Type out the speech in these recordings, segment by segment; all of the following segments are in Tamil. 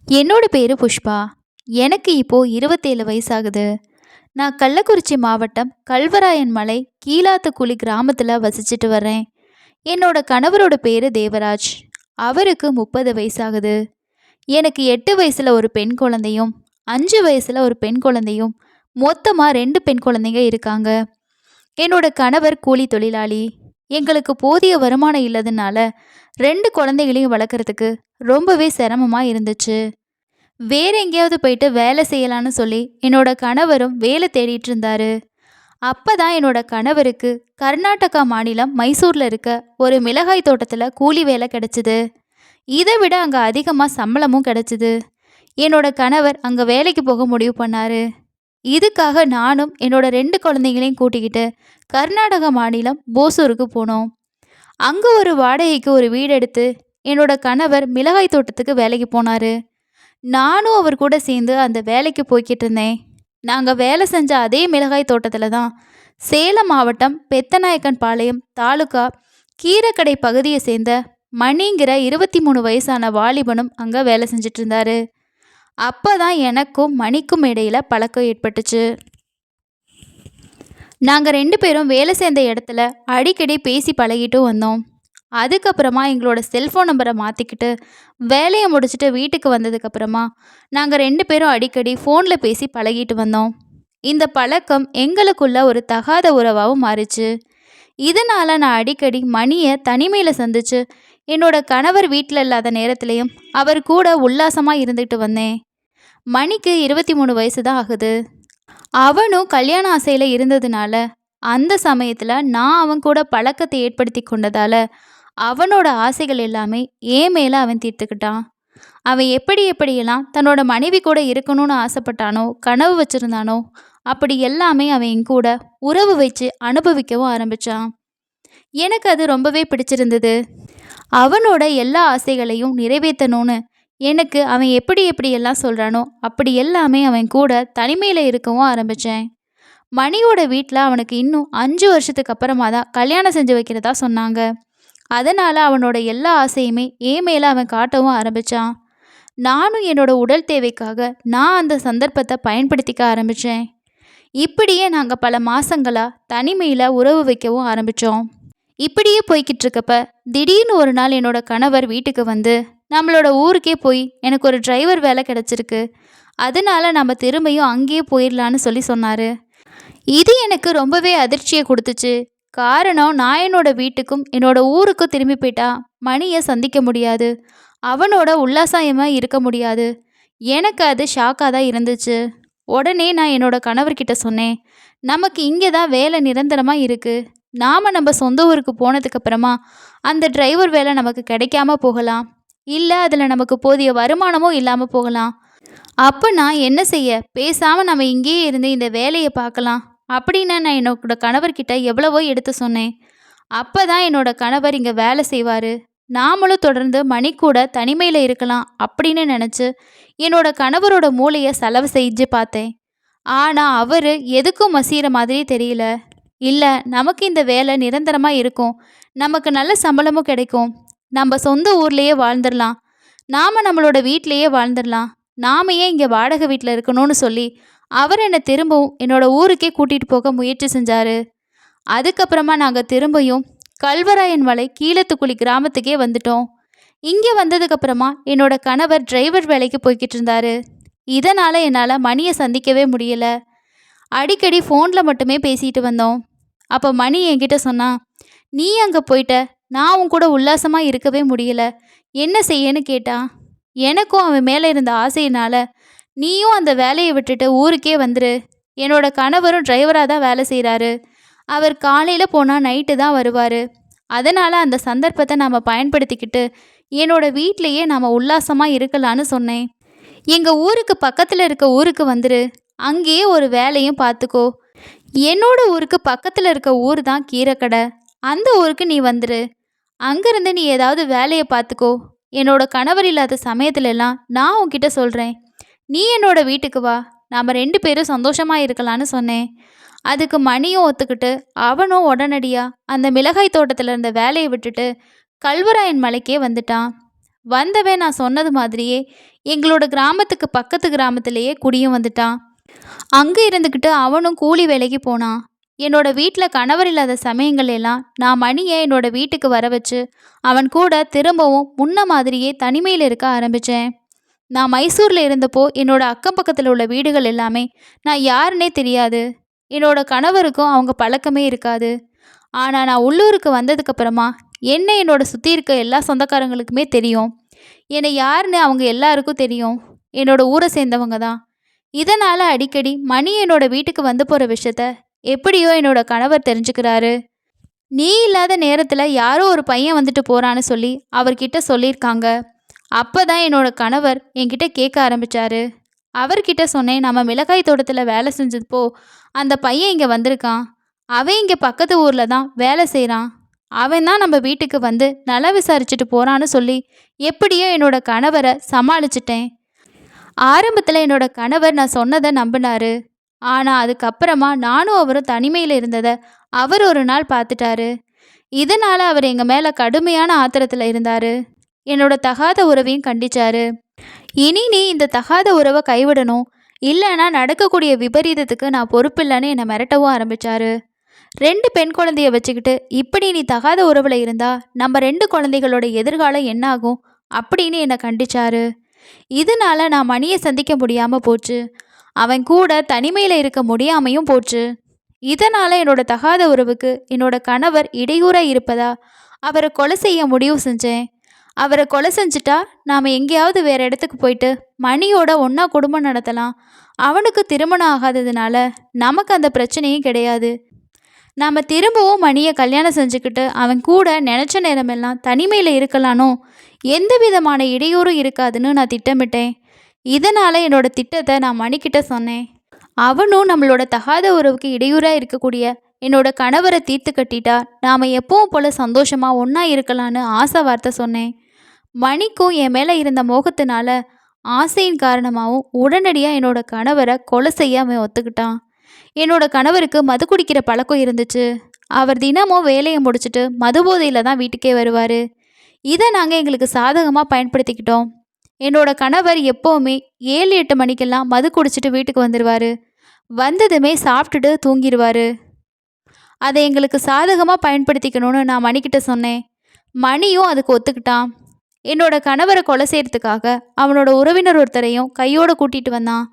என்னோட பேரு புஷ்பா. எனக்கு இப்போ 27 வயசாகுது. நான் கள்ளக்குறிச்சி மாவட்டம் கல்வராயன் மலை கீழாத்துக்குழி கிராமத்துல வசிச்சுட்டு வரேன். என்னோட கணவரோட பேரு தேவராஜ். அவருக்கு 30 வயசாகுது. எனக்கு 8 வயசுல ஒரு பெண் குழந்தையும் 5 வயசுல ஒரு பெண் குழந்தையும் மொத்தமா 2 பெண் குழந்தைங்க இருக்காங்க. என்னோட கணவர் கூலி தொழிலாளி. எங்களுக்கு போதிய வருமானம் இல்லாதனால 2 குழந்தைகளையும் வளர்க்குறதுக்கு ரொம்பவே சிரமமா இருந்துச்சு. வேற எங்கேயாவது போயிட்டு வேலை செய்யலான்னு சொல்லி என்னோட கணவரும் வேலை தேடிட்டு இருந்தாரு. அப்பதான் என்னோட கணவருக்கு கர்நாடகா மாநிலம் மைசூர்ல இருக்க ஒரு மிளகாய் தோட்டத்துல கூலி வேலை கிடைச்சிது. இதை விட அங்க அதிகமா சம்பளமும் கிடைச்சிது. என்னோட கணவர் அங்க வேலைக்கு போக முடிவு பண்ணாரு. இதுக்காக நானும் என்னோட 2 குழந்தைங்களையும் கூட்டிக்கிட்டு கர்நாடகா மாநிலம் போசூருக்கு போனோம். அங்க ஒரு வாடகைக்கு ஒரு வீடு எடுத்து என்னோட கணவர் மிளகாய் தோட்டத்துக்கு வேலைக்கு போனாரு. நானும் அவர் கூட சேர்ந்து அந்த வேலைக்கு போய்கிட்டு இருந்தேன். நாங்கள் வேலை செஞ்ச அதே மிளகாய் தோட்டத்தில் தான் சேலம் மாவட்டம் பெத்தநாயக்கன் பாளையம் தாலுகா கீரக்கடை பகுதியை சேர்ந்த மணிங்கிற 23 வயசான வாலிபனும் அங்கே வேலை செஞ்சிட்டு இருந்தாரு. அப்போ தான் எனக்கும் மணிக்கும் இடையில பழக்கம் ஏற்பட்டுச்சு. நாங்கள் 2 பேரும் வேலை சேர்ந்த இடத்துல அடிக்கடி பேசி பழகிட்டு வந்தோம். அதுக்கப்புறமா எங்களோட செல்ஃபோன் நம்பரை மாற்றிக்கிட்டு வேலையை முடிச்சுட்டு வீட்டுக்கு வந்ததுக்கப்புறமா நாங்கள் 2 பேரும் அடிக்கடி ஃபோனில் பேசி பழகிட்டு வந்தோம். இந்த பழக்கம் எங்களுக்குள்ள ஒரு தகாத உறவாகவும் மாறிச்சு. இதனால் நான் அடிக்கடி மணியை தனிமையில் சந்திச்சு என்னோட கணவர் வீட்டில் இல்லாத நேரத்துலையும் அவர் கூட உல்லாசமாக இருந்துக்கிட்டு வந்தேன். மணிக்கு 23 வயசு தான் ஆகுது. அவனும் கல்யாண ஆசையில் இருந்ததுனால அந்த சமயத்தில் நான் அவன் கூட பழக்கத்தை ஏற்படுத்தி கொண்டதால அவனோட ஆசைகள் எல்லாமே ஏன் மேலே அவன் தீர்த்துக்கிட்டான். அவன் எப்படியெல்லாம் தன்னோட மனைவி கூட இருக்கணும்னு ஆசைப்பட்டானோ கனவு வச்சுருந்தானோ அப்படி எல்லாமே அவன் என் கூட உறவு வச்சு அனுபவிக்கவும் ஆரம்பித்தான். எனக்கு அது ரொம்பவே பிடிச்சிருந்தது. அவனோட எல்லா ஆசைகளையும் நிறைவேற்றணும்னு எனக்கு அவன் எப்படியெல்லாம் சொல்கிறானோ அப்படி எல்லாமே அவன் கூட தனிமையில் இருக்கவும் ஆரம்பித்தேன். மணியோட வீட்டில் அவனுக்கு இன்னும் 5 வருஷத்துக்கு அப்புறமா தான் கல்யாணம் செஞ்சு வைக்கிறதா சொன்னாங்க. அதனால் அவனோட எல்லா ஆசையுமே ஏன் மேலே அவன் காட்டவும் ஆரம்பித்தான். நானும் என்னோட உடல் தேவைக்காக நான் அந்த சந்தர்ப்பத்தை பயன்படுத்திக்க ஆரம்பித்தேன். இப்படியே நாங்கள் பல மாதங்களாக தனிமையில் உறவு வைக்கவும் ஆரம்பித்தோம். இப்படியே போய்கிட்டு இருக்கப்ப திடீர்னு ஒரு நாள் என்னோட கணவர் வீட்டுக்கு வந்து நம்மளோட ஊருக்கே போய் எனக்கு ஒரு டிரைவர் வேலை கிடச்சிருக்கு, அதனால நம்ம திரும்பியும் அங்கேயே போயிடலான்னு சொன்னார். இது எனக்கு ரொம்பவே அதிர்ச்சியை கொடுத்துச்சு. காரணம், நான் என்னோட வீட்டுக்கும் என்னோட ஊருக்கும் திரும்பி போயிட்டா மணியை சந்திக்க முடியாது, அவனோட உல்லாசமாக இருக்க முடியாது. எனக்கு அது ஷாக்காக தான் இருந்துச்சு. உடனே நான் என்னோட கணவர்கிட்ட சொன்னேன், நமக்கு இங்கே தான் வேலை நிரந்தரமாக இருக்குது. நாம் நம்ம சொந்த ஊருக்கு போனதுக்கப்புறமா அந்த டிரைவர் வேலை நமக்கு கிடைக்காம போகலாம், இல்லை அதில் நமக்கு போதிய வருமானமும் இல்லாமல் போகலாம். அப்போ நான் என்ன செய்ய, பேசாமல் நம்ம இங்கேயே இருந்து இந்த வேலையை பார்க்கலாம் அப்படின்னு நான் என்னோட கணவர்கிட்ட எவ்வளவோ எடுத்து சொன்னேன். அப்போ தான் என்னோட கணவர் இங்கே வேலை செய்வார், நாமளும் தொடர்ந்து மணி கூட தனிமையில் இருக்கலாம் அப்படின்னு நினச்சி என்னோட கணவரோட மூளையை செலவு செஞ்சு பார்த்தேன். ஆனால் அவர் எதுக்கும் மசிகிற மாதிரி தெரியல. இல்லை, நமக்கு இந்த வேலை நிரந்தரமாக இருக்கும், நமக்கு நல்ல சம்பளமும் கிடைக்கும், நம்ம சொந்த ஊர்லேயே வாழ்ந்துடலாம், நாம் நம்மளோட வீட்டிலையே வாழ்ந்துடலாம், நாம் ஏன் இங்கே வாடகை வீட்டில் இருக்கணும்னு சொல்லி அவர் என்னை திரும்பவும் என்னோட ஊருக்கே கூட்டிகிட்டு போக முயற்சி செஞ்சார். அதுக்கப்புறமா நாங்கள் திரும்பியும் கல்வராயன் மலை கீழத்துக்குழி கிராமத்துக்கே வந்துட்டோம். இங்கே வந்ததுக்கப்புறமா என்னோட கணவர் டிரைவர் வேலைக்கு போய்கிட்டு இருந்தார். இதனால் என்னால் மணியை சந்திக்கவே முடியலை. அடிக்கடி ஃபோனில் மட்டுமே பேசிட்டு வந்தோம். அப்போ மணி என்கிட்ட சொன்னான், நீ அங்கே போயிட்ட, நான் உன் கூட உல்லாசமாக இருக்கவே முடியல, என்ன செய்யன்னு கேட்டான். எனக்கும் அவன் மேலே இருந்த ஆசையினால், நீயும் அந்த வேலையை விட்டுட்டு ஊருக்கே வந்துரு, என்னோட கணவரும் டிரைவராக தான் வேலை செய்கிறாரு, அவர் காலையில் போனால் நைட்டு தான் வருவார், அதனால் அந்த சந்தர்ப்பத்தை நாம் பயன்படுத்திக்கிட்டு என்னோட வீட்டிலையே நாம் உல்லாசமாக இருக்கலான்னு சொன்னேன். எங்கள் ஊருக்கு பக்கத்தில் இருக்க ஊருக்கு வந்துரு, அங்கேயே ஒரு வேலையும் பார்த்துக்கோ, என்னோட ஊருக்கு பக்கத்தில் இருக்க ஊர் தான் கீரக்கடை, அந்த ஊருக்கு நீ வந்துரு, அங்கேருந்து நீ ஏதாவது வேலையை பார்த்துக்கோ, என்னோட கணவர் இல்லாத சமயத்துலலாம் நான் உன்கிட்ட சொல்கிறேன், நீ என்னோட வீட்டுக்கு வா, நாம் 2 பேரும் சந்தோஷமாக இருக்கலான்னு சொன்னேன். அதுக்கு மணியும் ஒத்துக்கிட்டு அவனும் உடனடியாக அந்த மிளகாய் தோட்டத்தில் இருந்த வேலையை விட்டுட்டு கல்வராயன் மலைக்கே வந்துட்டான். வந்தவன் நான் சொன்னது மாதிரியே எங்களோட கிராமத்துக்கு பக்கத்து கிராமத்திலேயே குடியும் வந்துட்டான். அங்கே இருந்துக்கிட்டு அவனும் கூலி வேலைக்கு போனான். என்னோட வீட்டில் கணவர் இல்லாத சமயங்கள் எல்லாம் நான் மணியை என்னோட வீட்டுக்கு வர வச்சு அவன் கூட திரும்பவும் முன்ன மாதிரியே தனிமையில் இருக்க ஆரம்பித்தேன். நான் மைசூரில் இருந்தப்போ என்னோட அக்கம் பக்கத்தில் உள்ள வீடுகள் எல்லாமே நான் யாருன்னே தெரியாது. என்னோட கணவருக்கும் அவங்க பழக்கமே இருக்காது. ஆனால் நான் உள்ளூருக்கு வந்ததுக்கப்புறமா என்னை என்னோட சுற்றி இருக்க எல்லா சொந்தக்காரங்களுக்குமே தெரியும். என்னை யாருன்னு அவங்க எல்லாருக்கும் தெரியும். என்னோட ஊரை சேர்ந்தவங்க தான். இதனால் அடிக்கடி மணி என்னோட வீட்டுக்கு வந்து போகிற விஷயத்த எப்படியோ என்னோட கணவர் தெரிஞ்சுக்கிறாரு. நீ இல்லாத நேரத்தில் யாரோ ஒரு பையன் வந்துட்டு போகிறான்னு சொல்லி அவர்கிட்ட சொல்லியிருக்காங்க. அப்போ தான் என்னோட கணவர் என்கிட்ட கேட்க ஆரம்பித்தார். அவர்கிட்ட சொன்னேன், நம்ம மிளகாய் தோட்டத்தில் வேலை செஞ்சப்போ அந்த பையன் இங்கே வந்திருக்கான். அவன் இங்கே பக்கத்து ஊரில் தான் வேலை செய்கிறான். அவன் தான் நம்ம வீட்டுக்கு வந்து நல்லா விசாரிச்சுட்டு போகிறான்னு சொல்லி எப்படியோ என்னோட கணவரை சமாளிச்சிட்டேன். ஆரம்பத்தில் என்னோட கணவர் நான் சொன்னதை நம்பினாரு. ஆனால் அதுக்கப்புறமா நானும் அவரும் தனிமையில் இருந்ததை அவர் ஒரு நாள் பார்த்துட்டாரு. இதனால் அவர் எங்கள் மேலே கடுமையான ஆத்திரத்தில் இருந்தார். என்னோட தகாத உறவையும் கண்டிச்சாரு. இனி நீ இந்த தகாத உறவை கைவிடணும், இல்லைன்னா நடக்கக்கூடிய விபரீதத்துக்கு நான் பொறுப்பில்லைன்னு என்னை மிரட்டவும் ஆரம்பித்தார். 2 பெண் குழந்தைய வச்சுக்கிட்டு இப்படி நீ தகாத உறவில் இருந்தா நம்ம 2 குழந்தைகளோட எதிர்காலம் என்ன ஆகும் அப்படின்னு என்னை கண்டிச்சாரு. இதனால நான் மணியை சந்திக்க முடியாமல் போச்சு. அவன் கூட தனிமையில் இருக்க முடியாமையும் போச்சு. இதனால் என்னோட தகாத உறவுக்கு என்னோட கணவர் இடையூறாக இருப்பதா அவரை கொலை செய்ய முடிவு செஞ்சேன். அவரை கொலை செஞ்சுட்டா நாம் எங்கேயாவது வேறு இடத்துக்கு போயிட்டு மணியோட ஒன்றா குடும்பம் நடத்தலாம். அவனுக்கு திருமணம் ஆகாததுனால நமக்கு அந்த பிரச்சனையும் கிடையாது. நாம் திரும்பவும் மணியை கல்யாணம் செஞ்சுக்கிட்டு அவன் கூட நினச்ச நேரமெல்லாம் தனிமையில் இருக்கலானோ, எந்த விதமான இடையூறும் இருக்காதுன்னு நான் திட்டமிட்டேன். இதனால் என்னோட திட்டத்தை நான் மணிக்கிட்ட சொன்னேன். அவனும் நம்மளோட தகாத உறவுக்கு இடையூறாக இருக்கக்கூடிய என்னோட கணவரை தீர்த்து கட்டிட்டா நாம் எப்பவும் போல் சந்தோஷமாக ஒன்றா இருக்கலான்னு ஆசை வார்த்தை சொன்னேன். மணிக்கும் என் மேலே இருந்த மோகத்தினால ஆசையின் காரணமாகவும் உடனடியாக என்னோட கணவரை கொலை செய்ய அவன் ஒத்துக்கிட்டான். என்னோட கணவருக்கு மது குடிக்கிற பழக்கம் இருந்துச்சு. அவர் தினமும் வேலையை முடிச்சுட்டு மது போதையில் தான் வீட்டுக்கே வருவார். இதை நாங்கள் எங்களுக்கு சாதகமாக பயன்படுத்திக்கிட்டோம். என்னோட கணவர் எப்போவுமே 7-8 மணிக்கெல்லாம் மது குடிச்சிட்டு வீட்டுக்கு வந்துடுவார். வந்ததுமே சாப்பிட்டுட்டு தூங்கிடுவார். அதை எங்களுக்கு சாதகமாக பயன்படுத்திக்கணும்னு நான் மணிக்கிட்ட சொன்னேன். மணியும் அதுக்கு ஒத்துக்கிட்டான். என்னோட கணவரை கொலை செய்கிறதுக்காக அவனோட உறவினர் ஒருத்தரையும் கையோடு கூட்டிகிட்டு வந்தான்.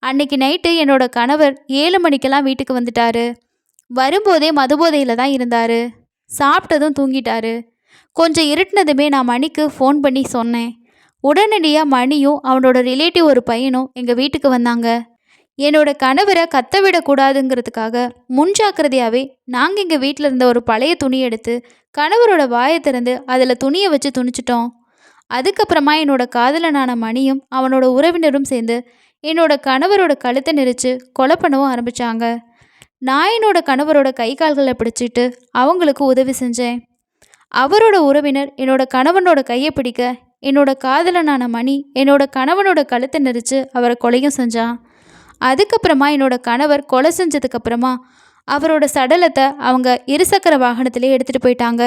அன்னைக்கு நைட்டு என்னோட கணவர் 7 மணிக்கெல்லாம் வீட்டுக்கு வந்துட்டார். வரும்போதே மதுபோதையில் தான் இருந்தார். சாப்பிட்டதும் தூங்கிட்டாரு. கொஞ்சம் இருட்டினதுமே நான் மணிக்கு ஃபோன் பண்ணி சொன்னேன். உடனடியாக மணியும் அவனோட ரிலேட்டிவ் ஒரு பையனும் எங்கள் வீட்டுக்கு வந்தாங்க. என்னோட கணவரை கத்த விடக்கூடாதுங்கிறதுக்காக முன்ஜாக்கிரதையாகவே நாங்கள் எங்கள் வீட்டில் இருந்த ஒரு பழைய துணி எடுத்து கணவரோட வாயை திறந்து அதில் துணியை வச்சு துணிச்சிட்டோம். அதுக்கப்புறமா என்னோட காதலனான மணியும் அவனோட உறவினரும் சேர்ந்து என்னோட கணவரோட கழுத்தை நெரிச்சு கொலை பண்ணவும் ஆரம்பித்தாங்க. நான் என்னோட கணவரோட கை கால்களை பிடிச்சிட்டு அவங்களுக்கு உதவி செஞ்சேன். அவரோட உறவினர் என்னோட கணவனோட கையை பிடிக்க என்னோட காதலனான மணி என்னோட கணவனோட கழுத்தை நெரிச்சு அவரை கொலையும் செஞ்சான். அதுக்கப்புறமா என்னோட கணவர் கொலை செஞ்சதுக்கப்புறமா அவரோட சடலத்தை அவங்க இருசக்கர வாகனத்திலே எடுத்துகிட்டு போயிட்டாங்க.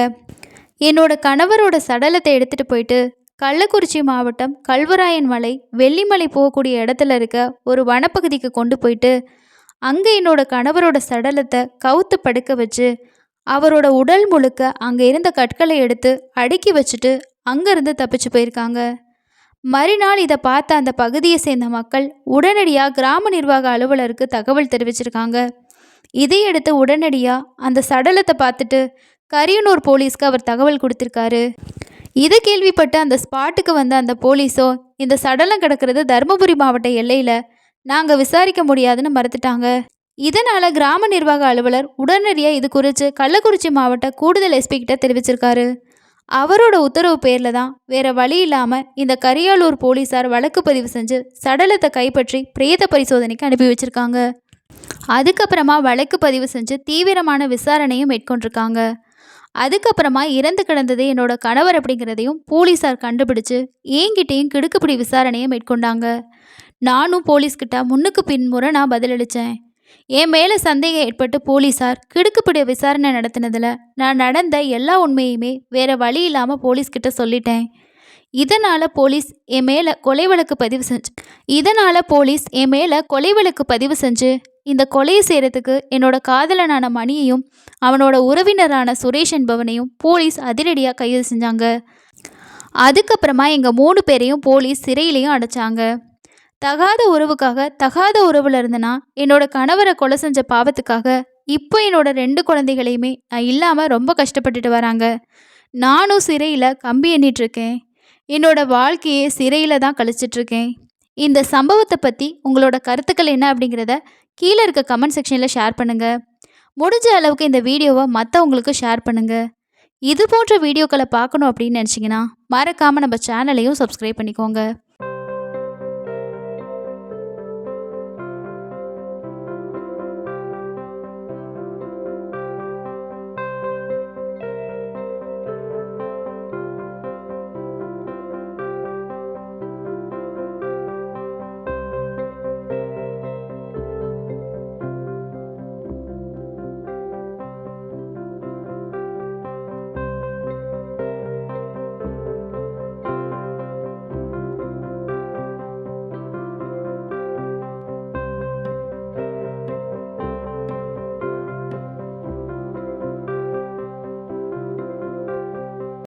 என்னோட கணவரோட சடலத்தை எடுத்துகிட்டு போயிட்டு கள்ளக்குறிச்சி மாவட்டம் கல்வராயன் மலை வெள்ளிமலை போகக்கூடிய இடத்துல இருக்க ஒரு வனப்பகுதிக்கு கொண்டு போயிட்டு அங்கே என்னோட கணவரோட சடலத்தை கவுத்து படுக்க வச்சு அவரோட உடல் முழுக்க அங்கே இருந்த கற்களை எடுத்து அடுக்கி வச்சுட்டு அங்கேருந்து தப்பிச்சு போயிருக்காங்க. மறுநாள் இதை பார்த்த அந்த பகுதியை சேர்ந்த மக்கள் உடனடியாக கிராம நிர்வாக அலுவலருக்கு தகவல் தெரிவிச்சிருக்காங்க. இதையடுத்து உடனடியாக அந்த சடலத்தை பார்த்துட்டு கரியனூர் போலீஸ்க்கு அவர் தகவல் கொடுத்துருக்காரு. இதை கேள்விப்பட்டு அந்த ஸ்பாட்டுக்கு வந்த அந்த போலீஸோ இந்த சடலம் கிடக்கிறது தருமபுரி மாவட்ட எல்லையில், நாங்கள் விசாரிக்க முடியாதுன்னு மறுத்துட்டாங்க. இதனால் கிராம நிர்வாக அலுவலர் உடனடியாக இது குறித்து கள்ளக்குறிச்சி மாவட்ட கூடுதல் எஸ்பி கிட்ட தெரிவிச்சிருக்காரு. அவரோட உத்தரவு பேரில் தான் வேறு வழி இல்லாமல் இந்த கரியாலூர் போலீஸார் வழக்கு பதிவு செஞ்சு சடலத்தை கைப்பற்றி பிரேத பரிசோதனைக்கு அனுப்பி வச்சுருக்காங்க. அதுக்கப்புறமா வழக்கு பதிவு செஞ்சு தீவிரமான விசாரணையும் மேற்கொண்டிருக்காங்க. அதுக்கப்புறமா இறந்து கிடந்ததே என்னோட கணவர் அப்படிங்கிறதையும் போலீஸார் கண்டுபிடிச்சு என்கிட்டையும் கிடுக்குப்பிடி விசாரணையை மேற்கொண்டாங்க. நானும் போலீஸ்கிட்ட முன்னுக்கு பின்முறை நான் பதிலளித்தேன். என் மேலே சந்தேகம் ஏற்பட்டு போலீஸார் கிடுக்குப்பிடி விசாரணை நடத்தினதில் நான் நடந்த எல்லா உண்மையுமே வேறு வழி இல்லாமல் போலீஸ்கிட்ட சொல்லிட்டேன். இதனால் போலீஸ் என் மேலே கொலை வழக்கு பதிவு செஞ்சு இந்த கொலையை செய்கிறதுக்கு என்னோட காதலனான மணியையும் அவனோட உறவினரான சுரேஷ் என்பவனையும் போலீஸ் அதிரடியாக கைது செஞ்சாங்க. அதுக்கப்புறமா எங்கள் 3 பேரையும் போலீஸ் சிறையிலையும் அடைச்சாங்க. தகாத உறவுக்காக தகாத உறவில் இருந்தனா என்னோட கணவரை கொலை செஞ்ச பாவத்துக்காக இப்போ என்னோட 2 குழந்தைகளையுமே நான் இல்லாமல் ரொம்ப கஷ்டப்பட்டுட்டு வராங்க. நானும் சிறையில் கம்பி எண்ணிட்டுருக்கேன். என்னோட வாழ்க்கையே சிறையில் தான் கழிச்சிட்ருக்கேன். இந்த சம்பவத்தை பற்றி உங்களோட கருத்துக்கள் என்ன அப்படிங்கிறத கீழே இருக்க கமெண்ட் செக்ஷனில் ஷேர் பண்ணுங்கள். முடிஞ்ச அளவுக்கு இந்த வீடியோவை மற்றவங்களுக்கு ஷேர் பண்ணுங்கள். இது போன்ற வீடியோக்களை பார்க்கணும் அப்படின்னு நினச்சிங்கன்னா மறக்காமல் நம்ம சேனலையும் சப்ஸ்கிரைப் பண்ணிக்கோங்க.